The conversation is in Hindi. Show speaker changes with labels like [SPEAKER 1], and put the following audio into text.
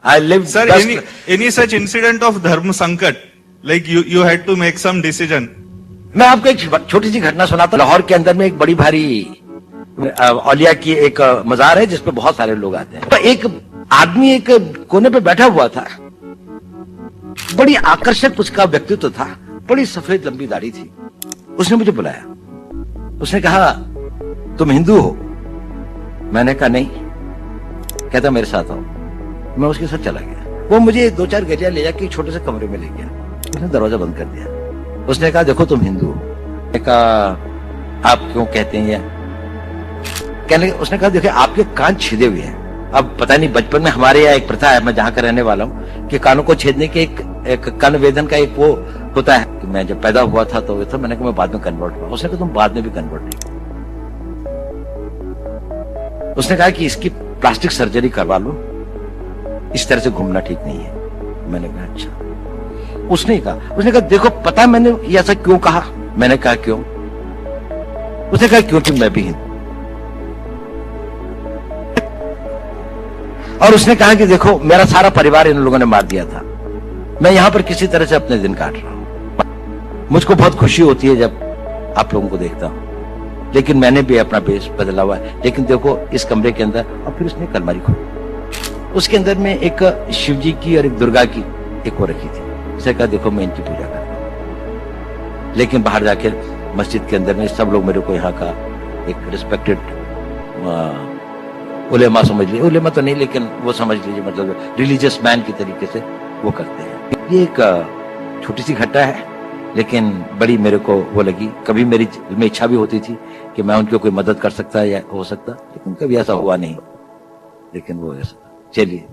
[SPEAKER 1] I lived
[SPEAKER 2] Sir,
[SPEAKER 1] best.
[SPEAKER 2] any such incident of dharma sankat, like you had to make some decision?
[SPEAKER 1] मैं आपको एक छोटी सी घटना सुनाता हूं। लाहौर के अंदर में एक बड़ी भारी औलिया की एक मजार है जिसपे बहुत सारे लोग आते हैं। तो एक आदमी एक कोने पे बैठा हुआ था, बड़ी आकर्षक उसका व्यक्तित्व था, बड़ी सफेद लंबी दाढ़ी थी। उसने मुझे बुलाया, उसने कहा तुम हिंदू हो? मैंने कहा नहीं। कहता मेरे साथ आओ। मैं उसके साथ चला गया। वो मुझे 2-4 गलियां ले जाके छोटे से कमरे में ले गया। उसने दरवाजा बंद कर दिया। उसने कहा देखो तुम हिंदू हो। मैंने कहा आप क्यों कहते हैं? कहने उसने कहा देखिए आपके कान छेदे हुए हैं। अब पता नहीं बचपन में हमारे यहाँ एक प्रथा है, मैं जहां का रहने वाला हूँ, कि कानों को छेदने के एक कर्ण वेदन का एक वो होता है। कि मैं जब पैदा हुआ था तो मैंने कहा मैं बाद में कन्वर्ट हुआ। उसने कहा तुम बाद में भी कन्वर्ट नहीं। उसने कहा कि इसकी प्लास्टिक सर्जरी करवा लो, इस तरह से घूमना ठीक नहीं है। मैंने कहा अच्छा। उसने कहा देखो पता है मैंने ये ऐसा क्यों कहा? मैंने कहा क्यों? उसने कहा क्योंकि मैं भी हिंदू। और उसने कहा कि देखो मेरा सारा परिवार इन लोगों ने मार दिया था, मैं यहां पर किसी तरह से अपने दिन काट रहा हूं। मुझको बहुत खुशी होती है जब आप लोगों को देखता हूं, लेकिन मैंने भी अपना बेस बदला हुआ है। लेकिन देखो इस कमरे के अंदर, और फिर उसने एक अलमारी खोली, उसके अंदर में एक शिव जी की और एक दुर्गा की एक वो रखी थी। उसने कहा देखो मैं इनकी पूजा करता हूं, लेकिन बाहर जाकर मस्जिद के अंदर में सब लोग मेरे को यहाँ का एक रिस्पेक्टेड उलेमा समझ लीजिए, उलेमा तो नहीं लेकिन वो समझ लीजिए, मतलब रिलीजियस मैन की तरीके से वो करते हैं। ये एक छोटी सी घटना है, लेकिन बड़ी मेरे को वो लगी। कभी मेरी में इच्छा भी होती थी कि मैं उनकी कोई मदद कर सकता या हो सकता, लेकिन कभी ऐसा हुआ नहीं। लेकिन वो ऐसा चलिए